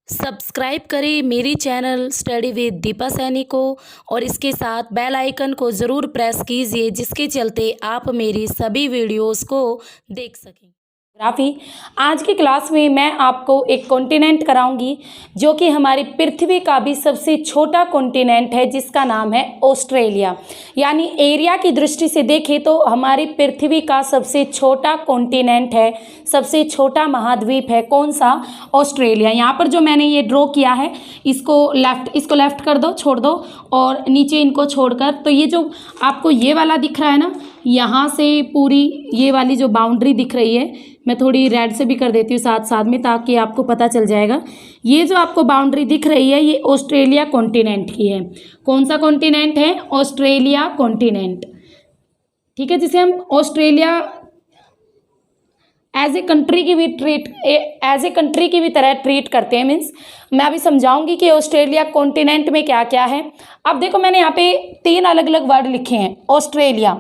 Subscribe करें मेरी channel study with Deepa Saini को और इसके साथ बेल आइकन को ज़रूर प्रेस कीजिए जिसके चलते आप मेरी सभी वीडियोस को देख सकें। ज्योग्राफी। आज की क्लास में मैं आपको एक कॉन्टिनेंट कराऊंगी जो कि हमारी पृथ्वी का भी सबसे छोटा कॉन्टिनेंट है जिसका नाम है ऑस्ट्रेलिया। यानी एरिया की दृष्टि से देखें तो हमारी पृथ्वी का सबसे छोटा कॉन्टिनेंट है, सबसे छोटा महाद्वीप है। कौन सा? ऑस्ट्रेलिया। यहाँ पर जो मैंने ये ड्रॉ किया है इसको लेफ्ट कर दो, छोड़ दो, और नीचे इनको छोड़कर, तो ये जो आपको ये वाला दिख रहा है ना, यहाँ से पूरी ये वाली जो बाउंड्री दिख रही है, मैं थोड़ी रेड से भी कर देती हूँ साथ साथ में ताकि आपको पता चल जाएगा। ये जो आपको बाउंड्री दिख रही है ये ऑस्ट्रेलिया कॉन्टिनेंट की है। कौन सा कॉन्टिनेंट है? Australia continent. ठीक है, जिसे हम ऑस्ट्रेलिया एज ए कंट्री की भी तरह ट्रीट करते हैं। मीन्स मैं अभी समझाऊंगी कि ऑस्ट्रेलिया कॉन्टिनेंट में क्या क्या है। अब देखो मैंने यहाँ पे 3 अलग अलग वर्ड लिखे हैं, ऑस्ट्रेलिया,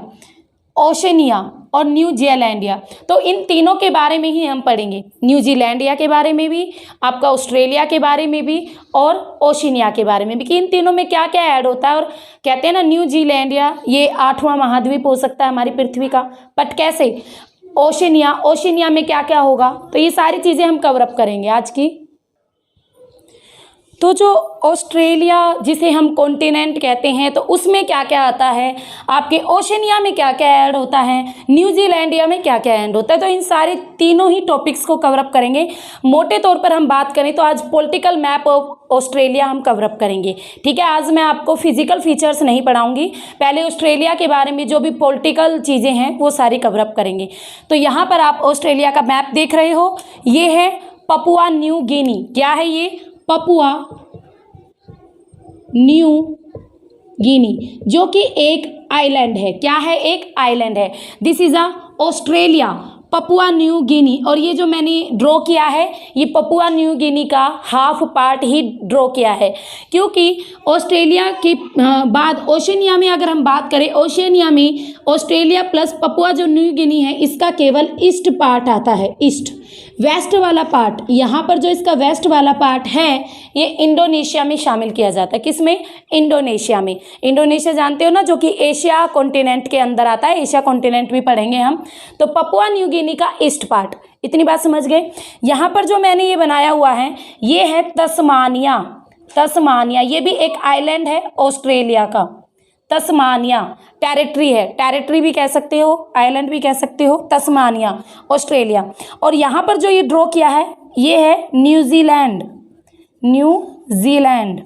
ओशनिया और न्यूजीलैंडिया। तो इन तीनों के बारे में ही हम पढ़ेंगे, न्यूजीलैंडिया के बारे में भी, आपका ऑस्ट्रेलिया के बारे में भी और ओशनिया के बारे में भी, कि इन तीनों में क्या क्या ऐड होता है। और कहते हैं ना न्यूजीलैंडिया ये 8वां महाद्वीप हो सकता है हमारी पृथ्वी का, बट कैसे? ओशनिया में क्या क्या होगा, तो ये सारी चीज़ें हम कवर अप करेंगे आज की। तो जो ऑस्ट्रेलिया जिसे हम कॉन्टिनेंट कहते हैं तो उसमें क्या क्या आता है, आपके ओशनिया में क्या क्या ऐड होता है, न्यूजीलैंडिया में क्या क्या ऐड होता है, तो इन सारे तीनों ही टॉपिक्स को कवर अप करेंगे। मोटे तौर पर हम बात करें तो आज पॉलिटिकल मैप ऑफ ऑस्ट्रेलिया हम कवर अप करेंगे। ठीक है, आज मैं आपको फिजिकल फीचर्स नहीं पढ़ाऊंगी, पहले ऑस्ट्रेलिया के बारे में जो भी पॉलिटिकल चीज़ें हैं वो सारी कवर अप करेंगे। तो यहाँ पर आप ऑस्ट्रेलिया का मैप देख रहे हो, ये है पपुआ न्यू गिनी। क्या है ये? पपुआ न्यू गिनी, जो कि एक आइलैंड है। क्या है? एक आइलैंड है। This is a Australia, Papua New गिनी। और ये जो मैंने ड्रॉ किया है ये पपुआ न्यू गिनी का हाफ पार्ट ही ड्रॉ किया है, क्योंकि ऑस्ट्रेलिया के बाद ओशनिया में अगर हम बात करें, ओशनिया में ऑस्ट्रेलिया प्लस पपुआ जो न्यू गिनी है इसका केवल ईस्ट पार्ट आता है, ईस्ट। वेस्ट वाला पार्ट, यहाँ पर जो इसका वेस्ट वाला पार्ट है ये इंडोनेशिया में शामिल किया जाता है। किसमें? इंडोनेशिया में। इंडोनेशिया जानते हो ना, जो कि एशिया कॉन्टिनेंट के अंदर आता है, एशिया कॉन्टिनेंट भी पढ़ेंगे हम। तो पपुआ न्यू गिनी का ईस्ट पार्ट, इतनी बात समझ गए। यहाँ पर जो मैंने ये बनाया हुआ है ये है तस्मानिया। तस्मानिया ये भी एक आइलैंड है ऑस्ट्रेलिया का। तस्मानिया टेरिटरी है, टेरिटरी भी कह सकते हो, आइलैंड भी कह सकते हो, तस्मानिया ऑस्ट्रेलिया। और यहाँ पर जो ये ड्रॉ किया है ये है न्यूजीलैंड, न्यूजीलैंड।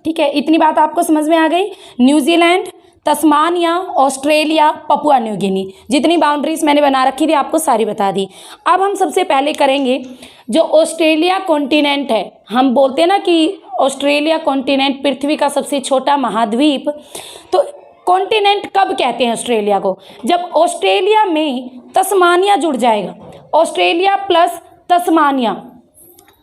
ठीक है, इतनी बात आपको समझ में आ गई। New Zealand, Tasmania, Australia, Papua New गिनी, जितनी बाउंड्रीज मैंने बना रखी थी आपको सारी बता दी। अब हम सबसे पहले करेंगे जो ऑस्ट्रेलिया कॉन्टिनेंट है। हम बोलते हैं ना कि ऑस्ट्रेलिया कॉन्टिनेंट पृथ्वी का सबसे छोटा महाद्वीप, तो कॉन्टिनेंट कब कहते हैं ऑस्ट्रेलिया को? जब ऑस्ट्रेलिया में तस्मानिया जुड़ जाएगा, ऑस्ट्रेलिया प्लस तस्मानिया,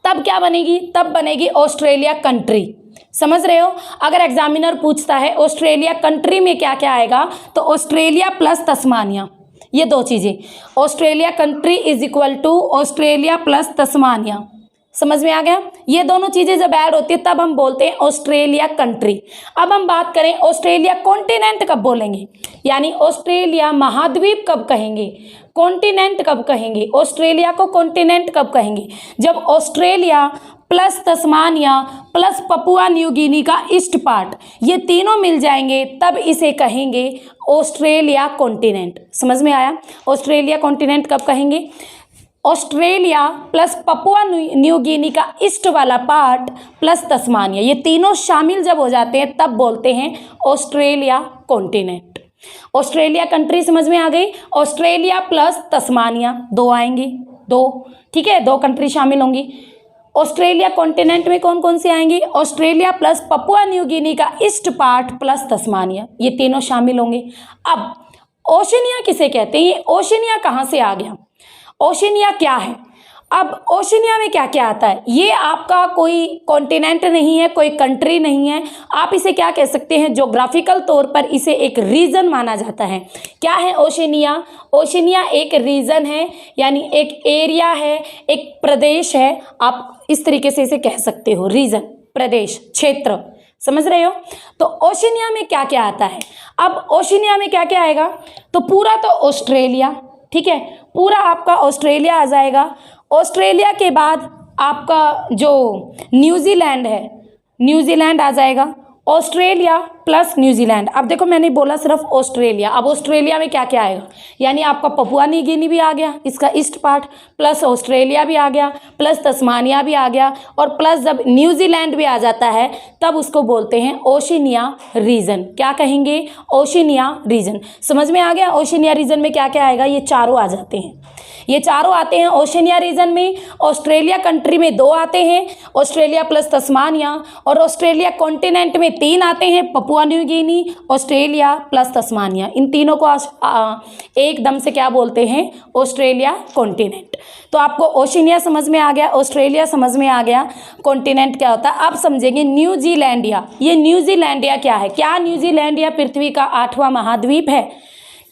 तब क्या बनेगी? तब बनेगी ऑस्ट्रेलिया कंट्री। समझ रहे हो? अगर एग्जामिनर पूछता है ऑस्ट्रेलिया कंट्री में क्या क्या आएगा, तो ऑस्ट्रेलिया प्लस तस्मानिया, ये 2 चीज़ें, Australia country is equal to Australia plus Tasmania. समझ में आ गया? ये दोनों चीज़ें जब ऐड होती है तब हम बोलते हैं ऑस्ट्रेलिया कंट्री। अब हम बात करें ऑस्ट्रेलिया कॉन्टिनेंट कब बोलेंगे, यानी ऑस्ट्रेलिया महाद्वीप कब कहेंगे, कॉन्टिनेंट कब कहेंगे, ऑस्ट्रेलिया को कॉन्टिनेंट कब कहेंगे? जब Australia plus Tasmania plus Papua New गिनी का ईस्ट पार्ट, ये तीनों मिल जाएंगे तब इसे कहेंगे ऑस्ट्रेलिया कॉन्टिनेंट। समझ में आया? ऑस्ट्रेलिया कॉन्टिनेंट कब कहेंगे? ऑस्ट्रेलिया प्लस पपुआ न्यू गिनी का ईस्ट वाला पार्ट प्लस तस्मानिया, ये तीनों शामिल जब हो जाते हैं तब बोलते हैं ऑस्ट्रेलिया कॉन्टिनेंट। ऑस्ट्रेलिया कंट्री समझ में आ गई। ऑस्ट्रेलिया प्लस तस्मानिया 2 आएंगी, 2। ठीक है, 2 कंट्री शामिल होंगी। ऑस्ट्रेलिया कॉन्टिनेंट में कौन कौन से आएंगी? ऑस्ट्रेलिया प्लस पपुआ न्यू गिनी का ईस्ट पार्ट प्लस तस्मानिया, ये तीनों शामिल होंगे। अब ओशनिया किसे कहते हैं? ये ओशनिया कहाँ से आ गया? ओशनिया क्या है? अब ओशिनिया में क्या क्या आता है, ये आपका कोई कॉन्टिनेंट नहीं है, कोई कंट्री नहीं है, आप इसे क्या कह सकते हैं, ज्योग्राफिकल तौर पर इसे एक रीजन माना जाता है। क्या है ओशिनिया? ओशिनिया एक रीजन है, यानी एक एरिया है, एक प्रदेश है, आप इस तरीके से इसे कह सकते हो, रीजन, प्रदेश, क्षेत्र, समझ रहे हो। तो ओशिनिया में क्या क्या आता है, अब ओशिनिया में क्या क्या आएगा, तो पूरा तो ऑस्ट्रेलिया, ठीक है, पूरा आपका ऑस्ट्रेलिया आ जाएगा। ऑस्ट्रेलिया के बाद आपका जो न्यूजीलैंड है, न्यूजीलैंड आ जाएगा, ऑस्ट्रेलिया प्लस न्यूजीलैंड। अब देखो मैंने बोला सिर्फ ऑस्ट्रेलिया, अब ऑस्ट्रेलिया में क्या क्या आएगा, यानी आपका पपुआ न्यू गिनी भी आ गया, इसका ईस्ट पार्ट, प्लस ऑस्ट्रेलिया भी आ गया, प्लस तस्मानिया भी आ गया, और प्लस जब न्यूजीलैंड भी आ जाता है तब उसको बोलते हैं ओशिनिया रीजन। क्या कहेंगे, ओशिनिया रीजन। समझ में आ गया, ओशिनिया रीजन में क्या क्या आएगा, ये चारों आ जाते हैं, ये चारों आते हैं ओशिनिया रीजन में। ऑस्ट्रेलिया कंट्री में 2 आते हैं, ऑस्ट्रेलिया प्लस तस्मानिया, और ऑस्ट्रेलिया कॉन्टिनेंट में 3 आते हैं, Papua New Guinea, Australia plus Tasmania. इन तीनों को एकदम से क्या बोलते हैं, ऑस्ट्रेलिया कॉन्टिनेंट। तो आपको ओशिनिया समझ में आ गया, ऑस्ट्रेलिया समझ में आ गया, कॉन्टिनेंट क्या होता है। अब समझेंगे न्यूजीलैंडिया। ये न्यूजीलैंडिया क्या है, क्या न्यूजीलैंडिया पृथ्वी का 8वां महाद्वीप है?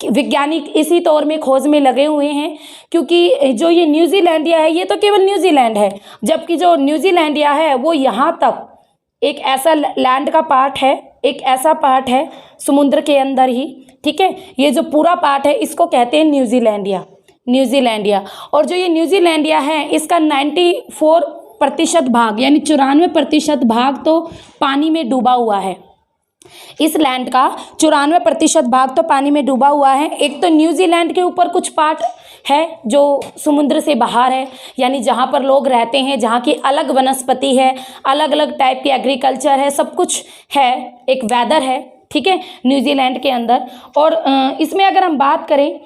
वैज्ञानिक इसी तौर में खोज में लगे हुए हैं, क्योंकि जो ये न्यूजीलैंडिया है ये तो केवल न्यूजीलैंड है, जबकि जो न्यूजीलैंडिया है वो यहाँ तक एक ऐसा लैंड का पार्ट है, एक ऐसा पार्ट है समुद्र के अंदर ही, ठीक है, ये जो पूरा पार्ट है इसको कहते हैं न्यूजीलैंडिया, न्यूजीलैंडिया। और जो ये न्यूजीलैंडिया है इसका 94% भाग, यानी 94% भाग तो पानी में डूबा हुआ है। इस लैंड का 94% भाग तो पानी में डूबा हुआ है। एक तो न्यूजीलैंड के ऊपर कुछ पार्ट है जो समुद्र से बाहर है, यानी जहाँ पर लोग रहते हैं, जहाँ की अलग वनस्पति है, अलग अलग टाइप की एग्रीकल्चर है, सब कुछ है, एक वेदर है, ठीक है, न्यूजीलैंड के अंदर। और इसमें अगर हम बात करें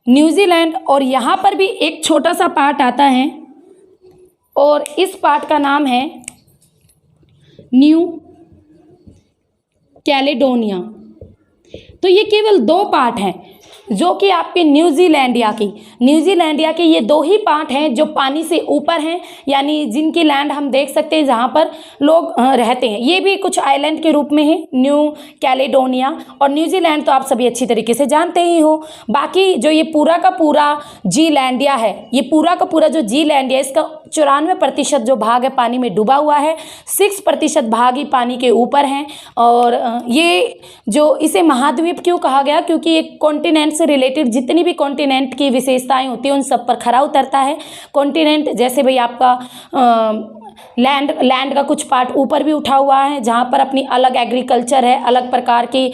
न्यूजीलैंड, और यहाँ पर भी एक छोटा सा पार्ट आता है, और इस पार्ट का नाम है न्यू कैलेडोनिया। तो ये केवल 2 पार्ट हैं जो कि आपके न्यूजीलैंडिया के ये 2 ही पार्ट हैं जो पानी से ऊपर हैं, यानी जिनकी लैंड हम देख सकते हैं जहाँ पर लोग रहते हैं। ये भी कुछ आइलैंड के रूप में है, न्यू कैलेडोनिया, और न्यूजीलैंड तो आप सभी अच्छी तरीके से जानते ही हो। बाकी जो ये पूरा का पूरा जीलैंडिया है, ये पूरा का पूरा जो जीलैंडिया, इसका 94% जो भाग है पानी में डूबा हुआ है, 6% भाग ही पानी के ऊपर हैं। और ये जो इसे महाद्वीप क्यों कहा गया, क्योंकि ये कॉन्टिनेंट से रिलेटेड जितनी भी कॉन्टिनेंट की विशेषताएं होती हैं उन सब पर खरा उतरता है। कॉन्टिनेंट जैसे भाई आपका लैंड का कुछ पार्ट ऊपर भी उठा हुआ है, जहाँ पर अपनी अलग एग्रीकल्चर है, अलग प्रकार की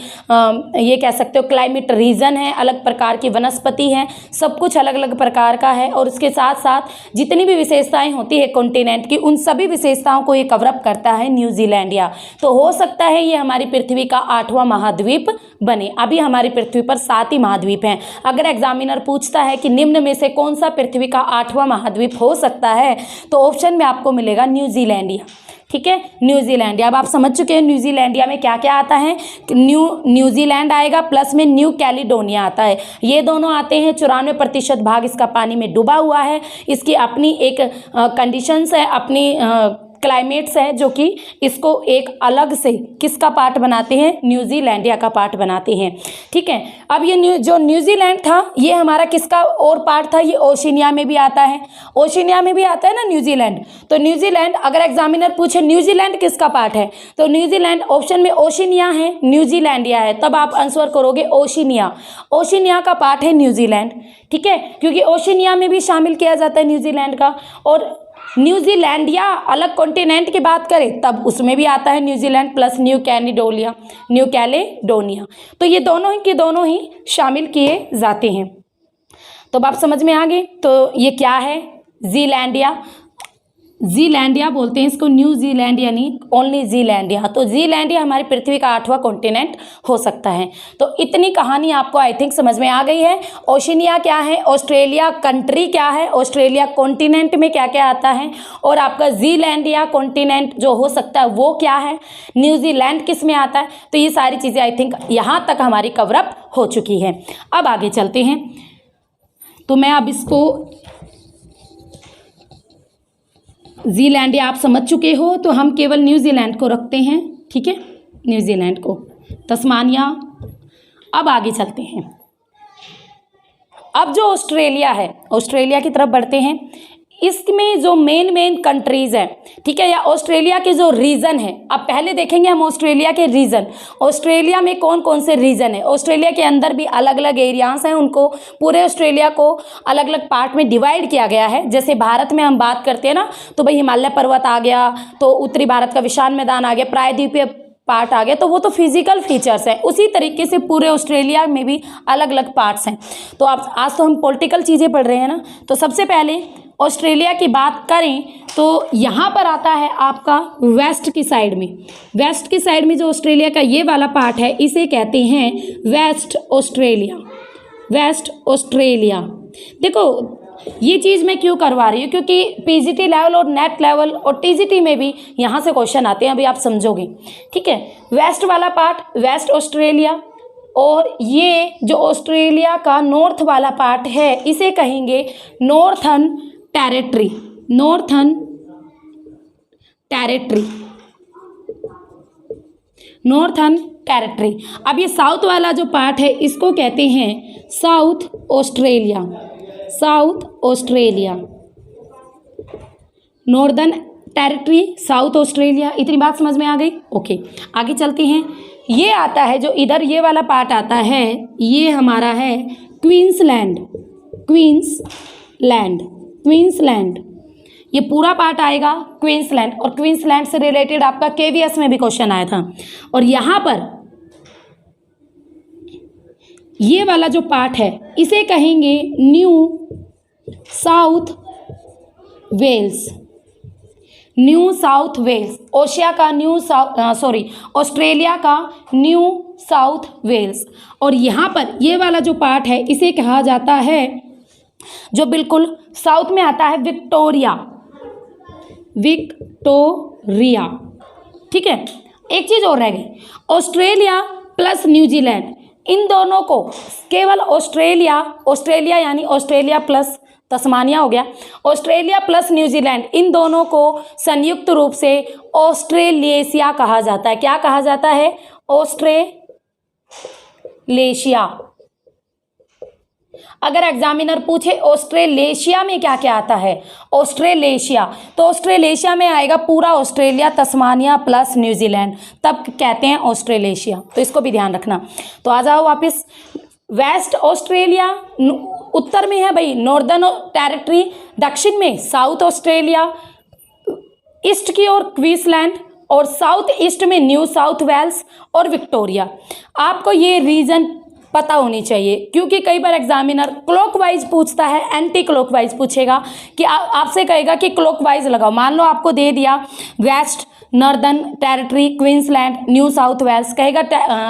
ये कह सकते हो क्लाइमेट रीजन है, अलग प्रकार की वनस्पति है, सब कुछ अलग अलग प्रकार का है। और उसके साथ साथ जितनी भी विशेषताएं होती है कॉन्टिनेंट की, उन सभी विशेषताओं को ये कवरअप करता है न्यूजीलैंडिया। तो हो सकता है ये हमारी पृथ्वी का 8वां महाद्वीप बने। अभी हमारी पृथ्वी पर 7 ही महाद्वीप हैं। अगर एग्जामिनर पूछता है कि निम्न में से कौन सा पृथ्वी का 8वां महाद्वीप हो सकता है, तो ऑप्शन में आपको मिलेगा न्यूजीलैंडिया, ठीक है, न्यूजीलैंडिया। अब आप समझ चुके हैं न्यूजीलैंडिया में क्या क्या आता है। न्यूजीलैंड आएगा, प्लस में न्यू कैलिडोनिया आता है। ये दोनों आते हैं, 94% भाग इसका पानी में डूबा हुआ है। इसकी अपनी एक कंडीशंस है, अपनी क्लाइमेट्स है, जो कि इसको एक अलग से किसका पार्ट बनाते हैं, न्यूजीलैंडिया का पार्ट बनाते हैं, ठीक है। अब ये जो न्यूजीलैंड था ये हमारा किसका और पार्ट था, ये ओशिनिया में भी आता है, ओशिनिया में भी आता है ना न्यूजीलैंड। तो न्यूजीलैंड, अगर एग्जामिनर पूछे न्यूजीलैंड किसका पार्ट है, तो न्यूजीलैंड ऑप्शन में ओशिनिया है, न्यूजीलैंडिया है, तब आप आंसर करोगे ओशिनिया। ओशिनिया का पार्ट है न्यूजीलैंड, ठीक है, क्योंकि ओशिनिया में भी शामिल किया जाता है न्यूजीलैंड का। और न्यूजीलैंडिया अलग कॉन्टिनेंट की बात करें तब उसमें भी आता है न्यूजीलैंड प्लस न्यू कैलेडोनिया। तो ये दोनों ही के दोनों ही शामिल किए जाते हैं। तो अब आप समझ में आ गए। तो ये क्या है, जीलैंडिया बोलते हैं इसको, न्यू जीलैंड यानी ओनली जीलैंडिया। तो जीलैंडिया हमारी पृथ्वी का 8वां कॉन्टिनेंट हो सकता है। तो इतनी कहानी आपको आई थिंक समझ में आ गई है। ओशिनिया क्या है, ऑस्ट्रेलिया कंट्री क्या है, ऑस्ट्रेलिया कॉन्टिनेंट में क्या क्या आता है, और आपका जीलैंडिया कॉन्टिनेंट जो हो सकता है वो क्या है, न्यूजीलैंड किस में आता है। तो ये सारी चीज़ें आई थिंक यहाँ तक हमारी कवरअप हो चुकी है। अब आगे चलते हैं। तो मैं अब इसको न्यूजीलैंड आप समझ चुके हो, तो हम केवल न्यूजीलैंड को रखते हैं, ठीक है, न्यूजीलैंड को, तस्मानिया। अब आगे चलते हैं। अब जो ऑस्ट्रेलिया है, ऑस्ट्रेलिया की तरफ बढ़ते हैं। इसमें जो मेन कंट्रीज़ हैं, ठीक है, या ऑस्ट्रेलिया के जो रीजन है, अब पहले देखेंगे हम ऑस्ट्रेलिया के रीजन। ऑस्ट्रेलिया में कौन कौन से रीजन है? ऑस्ट्रेलिया के अंदर भी अलग अलग एरियाज हैं, उनको पूरे ऑस्ट्रेलिया को अलग अलग पार्ट में डिवाइड किया गया है। जैसे भारत में हम बात करते हैं ना, तो भाई हिमालय पर्वत आ गया, तो उत्तरी भारत का विशाल मैदान आ गया, प्रायद्वीपीय पार्ट आ गया, तो वो तो फिजिकल फीचर्स हैं। उसी तरीके से पूरे ऑस्ट्रेलिया में भी अलग अलग पार्ट्स हैं। तो अब आज तो हम पॉलिटिकल चीज़ें पढ़ रहे हैं ना, तो सबसे पहले ऑस्ट्रेलिया की बात करें तो यहाँ पर आता है आपका वेस्ट की साइड में। वेस्ट की साइड में जो ऑस्ट्रेलिया का ये वाला पार्ट है, इसे कहते हैं वेस्ट ऑस्ट्रेलिया। वेस्ट ऑस्ट्रेलिया, देखो ये चीज़ मैं क्यों करवा रही हूँ, क्योंकि पीजीटी लेवल और नेट लेवल और टीजीटी में भी यहाँ से क्वेश्चन आते हैं, अभी आप समझोगे, ठीक है। वेस्ट वाला पार्ट वेस्ट ऑस्ट्रेलिया, और ये जो ऑस्ट्रेलिया का नॉर्थ वाला पार्ट है, इसे कहेंगे northern territory. Northern territory, northern territory. अब ये साउथ वाला जो पार्ट है, इसको कहते हैं south Australia. South Australia, Northern Territory, South Australia. इतनी बात समझ में आ गई? ओके, आगे चलते हैं। ये आता है जो इधर ये वाला पार्ट आता है, ये हमारा है क्वींसलैंड। क्वींसलैंड, क्वींसलैंड, ये पूरा पार्ट आएगा क्वींसलैंड। और क्वींसलैंड से रिलेटेड आपका केवीएस में भी क्वेश्चन आया था। और यहाँ पर ये वाला जो पार्ट है, इसे कहेंगे New South Wales. New South Wales, Oceania का न्यू ऑस्ट्रेलिया का न्यू साउथ वेल्स। और यहाँ पर ये वाला जो पार्ट है, इसे कहा जाता है, जो बिल्कुल साउथ में आता है, विक्टोरिया। विक्टोरिया, ठीक है। एक चीज़ और रह गई, ऑस्ट्रेलिया प्लस न्यूजीलैंड, इन दोनों को केवल ऑस्ट्रेलिया यानी ऑस्ट्रेलिया प्लस तस्मानिया हो गया, ऑस्ट्रेलिया प्लस न्यूजीलैंड, इन दोनों को संयुक्त रूप से ऑस्ट्रेलेशिया कहा जाता है। क्या कहा जाता है? ऑस्ट्रेलेशिया। अगर एग्जामिनर पूछे ऑस्ट्रेलेशिया में क्या क्या आता है, ऑस्ट्रेलेशिया, तो ऑस्ट्रेलेशिया में आएगा पूरा ऑस्ट्रेलिया, तस्मानिया प्लस न्यूजीलैंड, तब कहते हैं ऑस्ट्रेलेशिया। तो इसको भी ध्यान रखना। तो आ जाओ वापस। वेस्ट ऑस्ट्रेलिया उत्तर में है भाई, नॉर्दर्न टेरिटरी, दक्षिण में साउथ ऑस्ट्रेलिया, ईस्ट की ओर क्वींसलैंड, और साउथ ईस्ट में न्यू साउथ वेल्स और विक्टोरिया। आपको ये रीजन पता होनी चाहिए, क्योंकि कई बार एग्जामिनर क्लॉकवाइज पूछता है, एंटी क्लॉकवाइज पूछेगा कि आपसे कहेगा कि क्लॉकवाइज लगाओ। मान लो आपको दे दिया west, Northern Territory, Queensland, New South Wales, कहेगा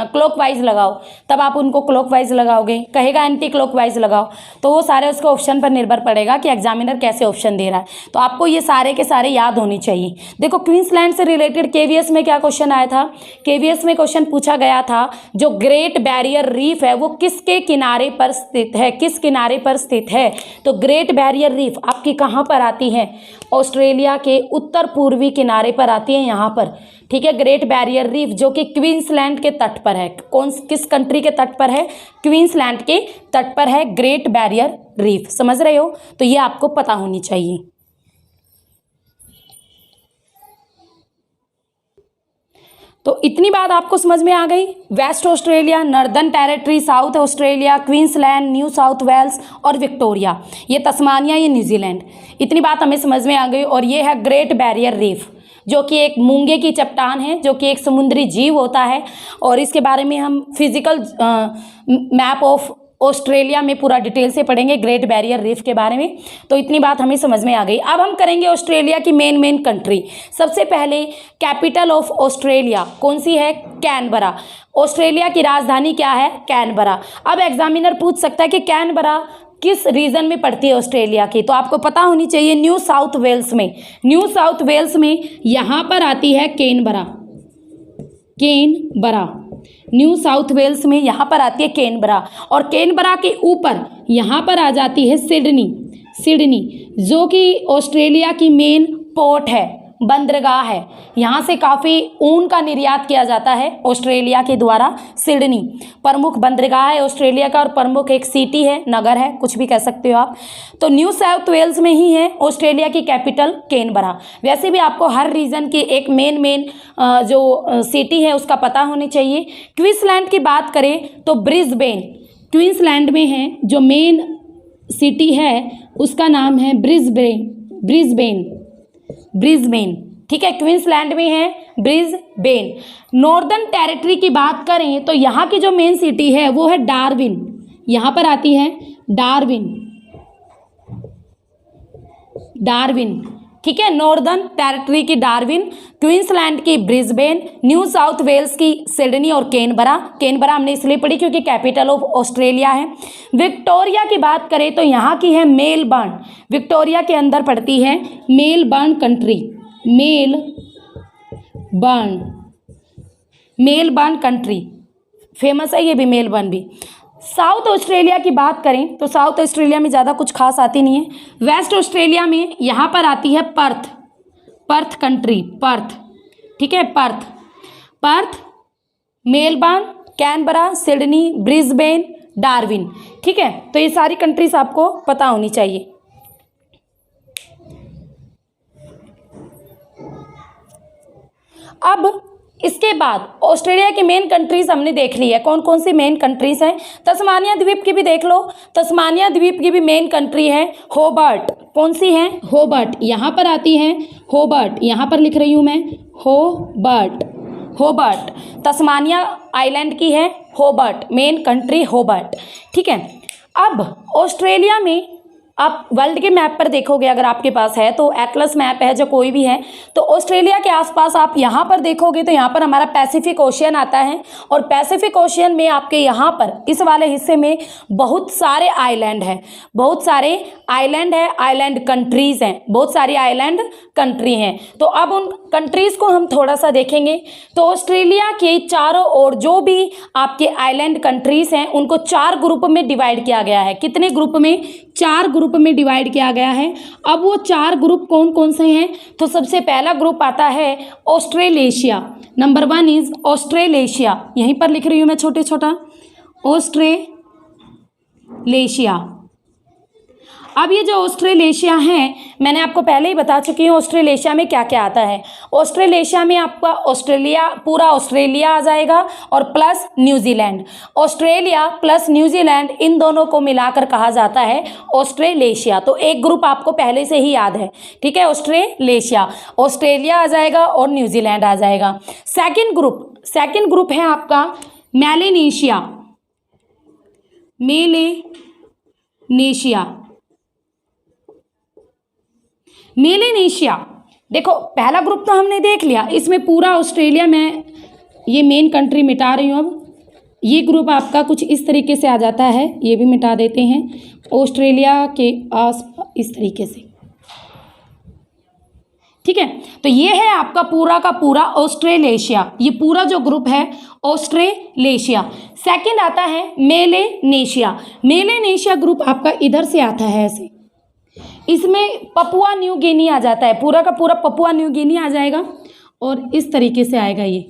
क्लॉकवाइज लगाओ, तब आप उनको क्लॉकवाइज लगाओगे। कहेगा एंटी क्लॉकवाइज लगाओ, तो वो सारे उसके ऑप्शन पर निर्भर पड़ेगा कि एग्जामिनर कैसे ऑप्शन दे रहा है। तो आपको ये सारे के सारे याद होनी चाहिए। देखो क्वींसलैंड से रिलेटेड केवीएस में क्या क्वेश्चन आया था? केवीएस में क्वेश्चन पूछा गया था, जो ग्रेट बैरियर रीफ है वो किसके किनारे पर स्थित है? किस किनारे पर स्थित है? तो ग्रेट बैरियर रीफ आपकी कहाँ पर आती है? ऑस्ट्रेलिया के उत्तर पूर्वी किनारे पर आती है, यहाँ पर, ठीक है। ग्रेट बैरियर रीफ जो कि क्वींसलैंड के तट पर है। किस कंट्री के तट पर है? क्वींसलैंड के तट पर है ग्रेट बैरियर रीफ। समझ रहे हो? तो ये आपको पता होनी चाहिए। तो इतनी बात आपको समझ में आ गई। West Australia, Northern Territory, South Australia, Queensland, New South Wales और विक्टोरिया, ये तस्मानिया, ये न्यूजीलैंड। इतनी बात हमें समझ में आ गई। और ये है ग्रेट बैरियर रीफ, जो कि एक मूंगे की चट्टान है, जो कि एक समुद्री जीव होता है। और इसके बारे में हम फिजिकल मैप ऑफ ऑस्ट्रेलिया में पूरा डिटेल से पढ़ेंगे, ग्रेट बैरियर रीफ के बारे में। तो इतनी बात हमें समझ में आ गई। अब हम करेंगे ऑस्ट्रेलिया की मेन कंट्री। सबसे पहले कैपिटल ऑफ ऑस्ट्रेलिया कौन सी है? कैनबरा। ऑस्ट्रेलिया की राजधानी क्या है? कैनबरा। अब एग्जामिनर पूछ सकता है कि कैनबरा किस रीजन में पड़ती है ऑस्ट्रेलिया की? तो आपको पता होनी चाहिए, न्यू साउथ वेल्स में। न्यू साउथ वेल्स में यहाँ पर आती है Canberra. Canberra, New South Wales में यहाँ पर आती है कैनबरा। और कैनबरा के ऊपर यहाँ पर आ जाती है सिडनी। सिडनी जो कि ऑस्ट्रेलिया की मेन पोर्ट है, बंदरगाह है। यहाँ से काफ़ी ऊन का निर्यात किया जाता है ऑस्ट्रेलिया के द्वारा। सिडनी प्रमुख बंदरगाह है ऑस्ट्रेलिया का और प्रमुख एक सिटी है, नगर है, कुछ भी कह सकते हो आप। तो न्यू साउथ वेल्स में ही है ऑस्ट्रेलिया की कैपिटल कैनबरा। वैसे भी आपको हर रीजन की एक मेन जो सिटी है उसका पता होनी चाहिए। क्वींसलैंड की बात करें तो ब्रिस्बेन क्वींसलैंड में है, जो मेन सिटी है उसका नाम है ब्रिस्बेन। ठीक है, क्वींसलैंड में है ब्रिस्बेन। नॉर्दर्न टेरिटरी की बात करें तो यहाँ की जो मेन सिटी है वो है डार्विन। यहाँ पर आती है डार्विन। ठीक है, नॉर्दर्न टेरिटरी की डार्विन, क्वींसलैंड की ब्रिस्बेन, न्यू साउथ वेल्स की सिडनी और कैनबरा हमने इसलिए पढ़ी क्योंकि कैपिटल ऑफ ऑस्ट्रेलिया है। विक्टोरिया की बात करें तो यहाँ की है मेलबर्न। विक्टोरिया के अंदर पड़ती है मेलबर्न कंट्री, फेमस है ये भी, मेलबर्न भी। साउथ ऑस्ट्रेलिया की बात करें तो साउथ ऑस्ट्रेलिया में ज़्यादा कुछ खास आती नहीं है। वेस्ट ऑस्ट्रेलिया में यहाँ पर आती है पर्थ कंट्री, ठीक है, Perth, Melbourne, Canberra, Sydney, Brisbane, Darwin. ठीक है, तो ये सारी कंट्रीज आपको पता होनी चाहिए। अब इसके बाद ऑस्ट्रेलिया की मेन कंट्रीज हमने देख ली है। कौन कौन सी मेन कंट्रीज हैं? तस्मानिया द्वीप की भी देख लो। तस्मानिया द्वीप की भी मेन कंट्री है होबार्ट। कौन सी है? होबार्ट। यहाँ पर आती है होबार्ट, यहाँ पर लिख रही हूँ मैं होबार्ट। तस्मानिया आइलैंड की है होबार्ट, मेन कंट्री होबार्ट। ठीक है, अब ऑस्ट्रेलिया में आप वर्ल्ड के मैप पर देखोगे, अगर आपके पास है तो एटलस मैप है जो कोई भी है, तो ऑस्ट्रेलिया के आसपास आप यहाँ पर देखोगे तो यहाँ पर हमारा पैसिफिक ओशियन आता है। और पैसिफिक ओशियन में आपके यहाँ पर इस वाले हिस्से में बहुत सारे आइलैंड है, आइलैंड कंट्रीज़ हैं, बहुत सारी आइलैंड कंट्री हैं। तो अब उन कंट्रीज़ को हम थोड़ा सा देखेंगे। तो ऑस्ट्रेलिया के चारों ओर जो भी आपके आइलैंड कंट्रीज़ हैं उनको 4 ग्रुप में डिवाइड किया गया है। कितने ग्रुप में? 4 ग्रुप में डिवाइड किया गया है। अब वो 4 ग्रुप कौन कौन से हैं? तो सबसे पहला ग्रुप आता है ऑस्ट्रेलेशिया। नंबर 1 इज ऑस्ट्रेलेशिया, यहीं पर लिख रही हूँ मैं छोटा ऑस्ट्रेलेशिया। अब ये जो ऑस्ट्रेलेशिया है, मैंने आपको पहले ही बता चुकी हूँ ऑस्ट्रेलेशिया में क्या क्या आता है। ऑस्ट्रेलेशिया में आपका पूरा ऑस्ट्रेलिया आ जाएगा और plus New Zealand. Australia plus New Zealand, इन दोनों को मिलाकर कहा जाता है ऑस्ट्रेलेशिया। तो एक ग्रुप आपको पहले से ही याद है, ठीक है, ऑस्ट्रेलेशिया, ऑस्ट्रेलिया आ जाएगा और न्यूजीलैंड आ जाएगा। सेकेंड ग्रुप है आपका मेलेनेशिया। देखो, पहला ग्रुप तो हमने देख लिया, इसमें पूरा ऑस्ट्रेलिया, मैं ये मेन कंट्री मिटा रही हूँ। अब ये ग्रुप आपका कुछ इस तरीके से आ जाता है, ये भी मिटा देते हैं, ऑस्ट्रेलिया के आस इस तरीके से। ठीक है, तो ये है आपका पूरा का पूरा ऑस्ट्रेलेशिया, ये पूरा जो ग्रुप है ऑस्ट्रेलेशिया। सेकंड आता है मेलेनेशिया ग्रुप आपका इधर से आता है ऐसे, इसमें पपुआ न्यू गिनी आ जाता है, पूरा का पूरा पपुआ न्यू गिनी आ जाएगा और इस तरीके से आएगा ये।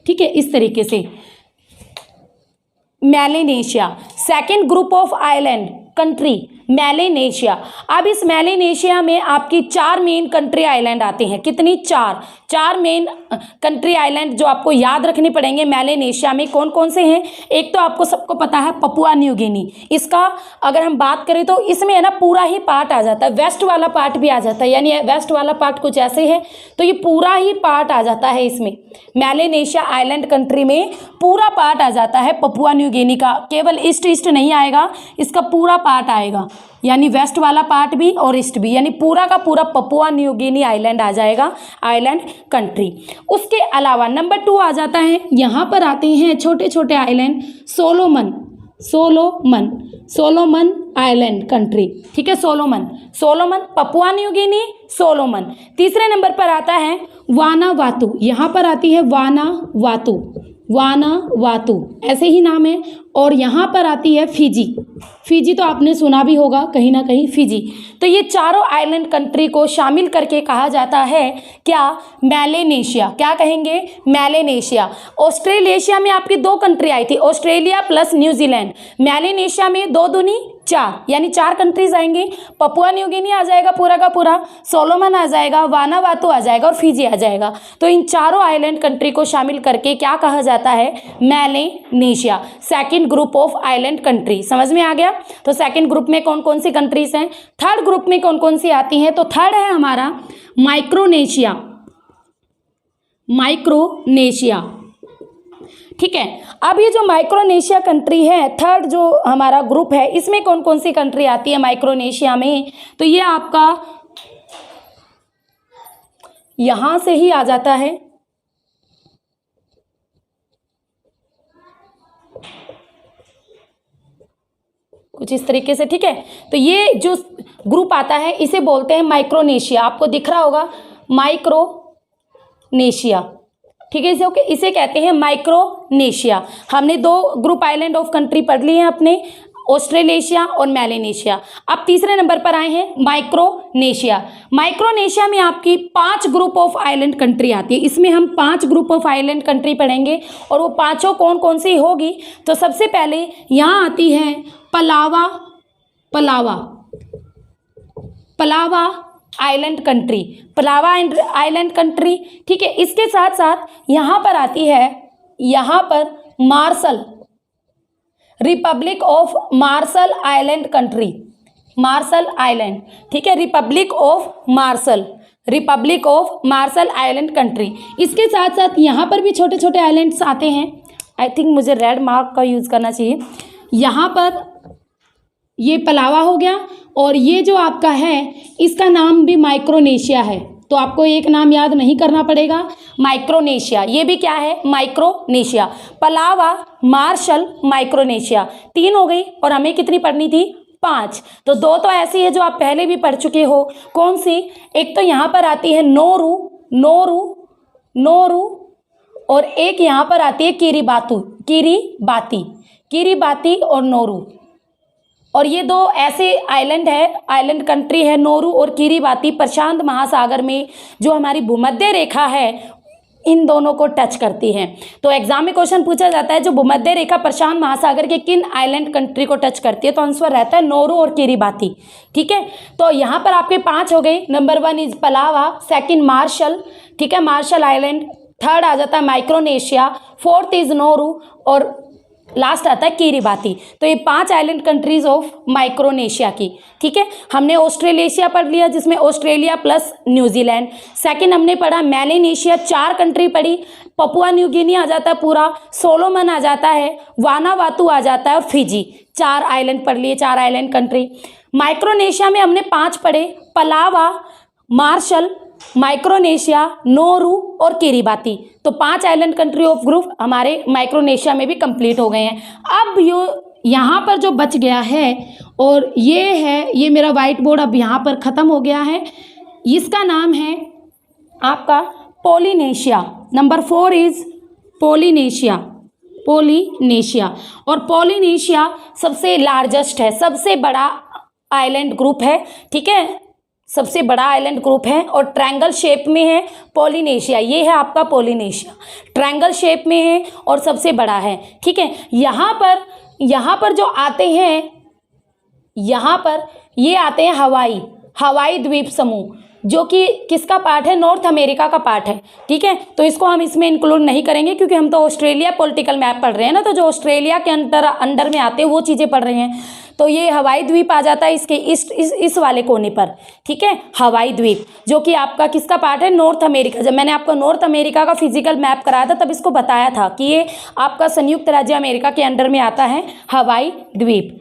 ठीक है, इस तरीके से Melanesia. Second group of island country Melanesia. अब इस मेलेनेशिया में आपकी 4 मेन कंट्री आइलैंड आते हैं। कितनी? 4 मेन कंट्री आइलैंड जो आपको याद रखने पड़ेंगे मेलेनेशिया में। कौन कौन से हैं? एक तो आपको सबको पता है पपुआ न्यू गिनी। इसका अगर हम बात करें तो इसमें है ना पूरा ही पार्ट आ जाता है, वेस्ट वाला पार्ट भी आ जाता है, यानी वेस्ट वाला पार्ट कुछ ऐसे है तो ये पूरा ही पार्ट आ जाता है इसमें। मेलेनेशिया आइलैंड कंट्री में पूरा पार्ट आ जाता है पपुआ न्यू गिनी का, केवल ईस्ट नहीं आएगा, इसका पूरा पार्ट आएगा, यानी वेस्ट वाला पार्ट भी और ईस्ट भी, यानी पूरा का पूरा पपुआ न्यू गिनी आइलैंड आ जाएगा, आइलैंड कंट्री। उसके अलावा नंबर 2 आ जाता है, यहाँ पर आते हैं छोटे छोटे आइलैंड, सोलोमन आइलैंड कंट्री। ठीक है, सोलोमन पपुआ न्यू गिनी, सोलोमन। तीसरे नंबर पर आता है वानावातु, यहाँ पर आती है वानावातु, वानावातु, ऐसे ही नाम है। और यहाँ पर आती है फिजी। फिजी तो आपने सुना भी होगा कहीं ना कहीं, फिजी। तो ये चारों आइलैंड कंट्री को शामिल करके कहा जाता है क्या? मेलानेशिया। क्या कहेंगे? मेलानेशिया। ऑस्ट्रेलेशिया में आपकी 2 कंट्री आई थी, ऑस्ट्रेलिया प्लस न्यूजीलैंड। मेलानेशिया में 2 दूनी 4, यानी 4 कंट्रीज आएंगी। पपुआ न्यू गिनी आ जाएगा पूरा का पूरा, सोलोमन आ जाएगा, वानावातु आ जाएगा और फिजी आ जाएगा। तो इन चारों आइलैंड कंट्री को शामिल करके क्या कहा जाता है? Melanesia, second group of island country. समझ में आ गया? तो सेकंड ग्रुप में कौन कौन सी कंट्रीज हैं? थर्ड ग्रुप में कौन कौन सी आती हैं? तो थर्ड है हमारा माइक्रोनेशिया। माइक्रोनेशिया, ठीक है। अब ये जो माइक्रोनेशिया कंट्री है, थर्ड जो हमारा ग्रुप है, इसमें कौन कौन सी कंट्री आती है माइक्रोनेशिया में? तो ये आपका यहां से ही आ जाता है, कुछ इस तरीके से, ठीक है। तो ये जो ग्रुप आता है इसे बोलते हैं माइक्रोनेशिया। आपको दिख रहा होगा माइक्रोनेशिया, ठीक है। इसे कहते हैं माइक्रोनेशिया। हमने 2 ग्रुप आइलैंड ऑफ कंट्री पढ़ लिए हैं अपने, ऑस्ट्रेलेशिया और मेलानेशिया। अब तीसरे नंबर पर आए हैं माइक्रोनेशिया। माइक्रोनेशिया में आपकी 5 ग्रुप ऑफ आइलैंड कंट्री आती है। इसमें हम 5 ग्रुप ऑफ आइलैंड कंट्री पढ़ेंगे और वो पांचों कौन कौन सी होगी? तो सबसे पहले यहाँ आती है Pallava. Pallava, Pallava island country, Pallava island country, ठीक है। इसके साथ साथ यहाँ पर आती है, यहाँ पर Marshall, Republic of Marshall Island country, Marshall Island, ठीक है। Republic of Marshall, Republic of Marshall Island country. इसके साथ साथ यहाँ पर भी छोटे छोटे आइलैंड्स आते हैं। आई थिंक मुझे रेड मार्क का यूज़ करना चाहिए। यहाँ पर ये पलावा हो गया और ये जो आपका है इसका नाम भी माइक्रोनेशिया है। तो आपको एक नाम याद नहीं करना पड़ेगा, माइक्रोनेशिया। ये भी क्या है? माइक्रोनेशिया। पलावा, मार्शल, माइक्रोनेशिया, 3 हो गई और हमें कितनी पढ़नी थी? 5। तो 2 तो ऐसी है जो आप पहले भी पढ़ चुके हो। कौन सी? एक तो यहाँ पर आती है नोरू, नोरू, नोरू, और एक यहाँ पर आती है किरिबातू, किरिबाती, किरिबाती और नोरू। और ये 2 ऐसे आइलैंड है, आइलैंड कंट्री है, नोरू और किरिबाती, प्रशांत महासागर में जो हमारी भूमध्य रेखा है इन दोनों को टच करती हैं। तो एग्जाम में क्वेश्चन पूछा जाता है जो भूमध्य रेखा प्रशांत महासागर के किन आइलैंड कंट्री को टच करती है? तो आंसर रहता है नोरू और किरिबाती, ठीक है। तो यहाँ पर आपके 5 हो गई। Number 1 is Palau, second Marshall, ठीक है, मार्शल आइलैंड, थर्ड आ जाता है माइक्रोनेशिया, फोर्थ इज नोरू और लास्ट आता है किरिबाती। तो ये 5 आइलैंड कंट्रीज ऑफ माइक्रोनेशिया की, ठीक है। हमने ऑस्ट्रेलेशिया पढ़ लिया जिसमें ऑस्ट्रेलिया प्लस न्यूजीलैंड। सेकंड हमने पढ़ा मेलानेशिया, 4 कंट्री पढ़ी। पपुआ न्यू गिनी आ जाता है पूरा, सोलोमन आ जाता है, वानावातु आ जाता है और फिजी, 4 आइलैंड पढ़ लिए, 4 आइलैंड कंट्री। माइक्रोनेशिया में हमने 5 पढ़े, पलावा, मार्शल, माइक्रोनेशिया, नोरू और किरिबाती। तो 5 आइलैंड कंट्री ऑफ ग्रुप हमारे माइक्रोनेशिया में भी कंप्लीट हो गए हैं। अब यहाँ पर जो बच गया है और ये है, ये मेरा वाइट बोर्ड अब यहाँ पर ख़त्म हो गया है, इसका नाम है आपका Polynesia. Number 4 is Polynesia, Polynesia. और पोलिनेशिया सबसे लार्जेस्ट है, सबसे बड़ा आइलैंड ग्रुप है, ठीक है, सबसे बड़ा आइलैंड ग्रुप है और ट्रायंगल शेप में है पोलिनेशिया। ये है आपका पोलिनेशिया, ट्रायंगल शेप में है और सबसे बड़ा है, ठीक है। यहाँ पर जो आते हैं, यहाँ पर ये आते हैं हवाई, हवाई द्वीप समूह, जो कि किसका पार्ट है? नॉर्थ अमेरिका का पार्ट है, ठीक है। तो इसको हम इसमें इंक्लूड नहीं करेंगे क्योंकि हम तो ऑस्ट्रेलिया पॉलिटिकल मैप पढ़ रहे हैं ना, तो जो ऑस्ट्रेलिया के अंडर में आते हैं वो चीज़ें पढ़ रहे हैं। तो ये हवाई द्वीप आ जाता है इसके इस वाले कोने पर, ठीक है, हवाई द्वीप, जो कि आपका किसका पार्ट है? North America. जब मैंने आपको नॉर्थ अमेरिका का फिजिकल मैप कराया था तब इसको बताया था कि ये आपका संयुक्त राज्य अमेरिका के अंडर में आता है हवाई द्वीप।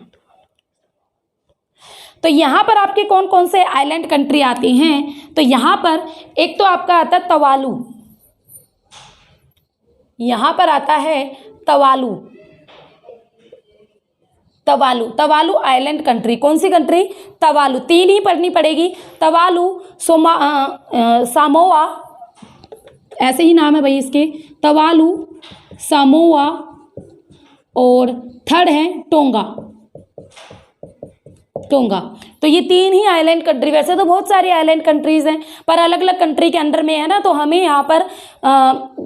तो यहाँ पर आपके कौन कौन से आइलैंड कंट्री आती हैं? तो यहाँ पर एक तो आपका आता है तवालू, यहाँ पर आता है तवालू, तवालू, तवालू आइलैंड कंट्री। कौन सी कंट्री? तवालू। 3 ही पढ़नी पड़ेगी, तवालू, सामोआ, ऐसे ही नाम है भाई इसके, तवालू, सामोआ और थर्ड है टोंगा। टोंगा। तो ये 3 ही आइलैंड कंट्री, वैसे तो बहुत सारी आइलैंड कंट्रीज हैं पर अलग अलग कंट्री के अंडर में है ना, तो हमें यहाँ पर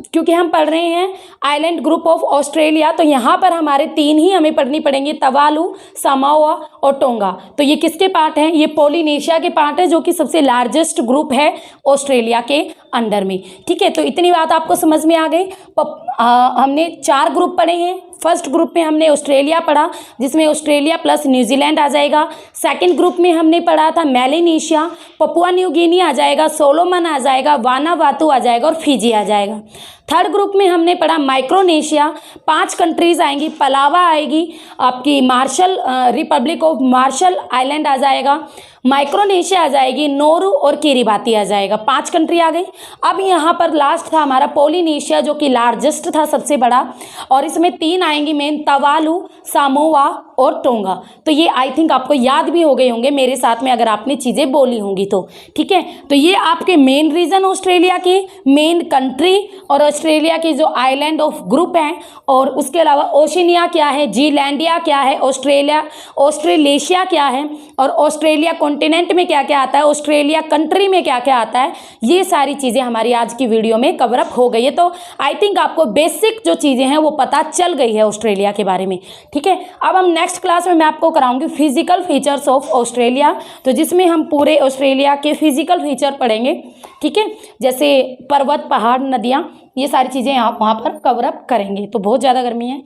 क्योंकि हम पढ़ रहे हैं आइलैंड ग्रुप ऑफ ऑस्ट्रेलिया, तो यहाँ पर हमारे 3 ही हमें पढ़नी पड़ेंगी, तवालू, सामोआ और टोंगा। तो ये किसके पार्ट हैं? ये पोलिनेशिया के पार्ट है, जो कि सबसे लार्जेस्ट ग्रुप है ऑस्ट्रेलिया के अंडर में। ठीक है, तो इतनी बात आपको समझ में आ गई। हमने 4 ग्रुप पढ़े हैं। फर्स्ट ग्रुप में हमने ऑस्ट्रेलिया पढ़ा, जिसमें ऑस्ट्रेलिया प्लस न्यूजीलैंड आ जाएगा। सेकंड ग्रुप में हमने पढ़ा था मेलानेशिया, पपुआ न्यू गिनी आ जाएगा, सोलोमन आ जाएगा, वानावातु आ जाएगा और फिजी आ जाएगा। थर्ड ग्रुप में हमने पढ़ा माइक्रोनेशिया, 5 कंट्रीज आएंगी, पलावा आएगी, आपकी Marshall Republic of Marshall Island आ जाएगा, माइक्रोनेशिया आ जाएगी, नोरू और किरिबाती आ जाएगा। 5 कंट्री आ गई। अब यहाँ पर लास्ट था हमारा पोलिनेशिया, जो कि लार्जेस्ट था, सबसे बड़ा, और इसमें 3 आएंगी मेन, तवालू, सामोआ और टोंगा। तो ये आई थिंक आपको याद भी हो गए होंगे मेरे साथ में, अगर आपने चीज़ें बोली होंगी तो। ठीक है, तो ये आपके मेन रीजन ऑस्ट्रेलिया की, मेन कंट्री और ऑस्ट्रेलिया के जो आइलैंड ऑफ ग्रुप हैं, और उसके अलावा ओशिनिया क्या है, जीलैंडिया क्या है, ऑस्ट्रेलेशिया क्या है, और ऑस्ट्रेलिया कॉन्टिनेंट में क्या क्या आता है, ऑस्ट्रेलिया कंट्री में क्या क्या आता है, ये सारी चीज़ें हमारी आज की वीडियो में कवर अप हो गई है। तो आई थिंक आपको बेसिक जो चीज़ें हैं वो पता चल गई है ऑस्ट्रेलिया के बारे में। ठीक है, अब हम नेक्स्ट क्लास में मैं आपको कराऊंगी फिजिकल फीचर्स ऑफ ऑस्ट्रेलिया, तो जिसमें हम पूरे ऑस्ट्रेलिया के फिजिकल फीचर पढ़ेंगे। ठीक है, जैसे पर्वत, पहाड़, नदियाँ, ये सारी चीज़ें आप वहाँ पर कवर अप करेंगे। तो बहुत ज़्यादा गर्मी है,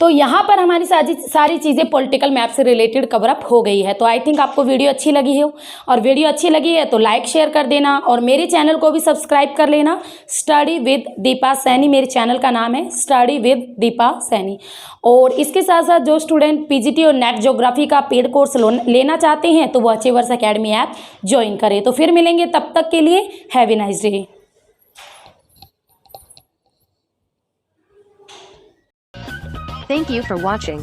तो यहाँ पर हमारी सारी चीज़ें पॉलिटिकल मैप से रिलेटेड कवर अप हो गई है। तो आई थिंक आपको वीडियो अच्छी लगी हो, और वीडियो अच्छी लगी है तो लाइक शेयर कर देना, और मेरे चैनल को भी सब्सक्राइब कर लेना। स्टडी विद दीपा सैनी मेरे चैनल का नाम है, स्टडी विद दीपा सैनी। और इसके साथ साथ जो स्टूडेंट पीजीटी और नेट ज्योग्राफी का पेड कोर्स लेना चाहते हैं तो वो अचीवर्स अकेडमी ऐप ज्वाइन करें। तो फिर मिलेंगे, तब तक के लिए have a nice day. Thank you for watching.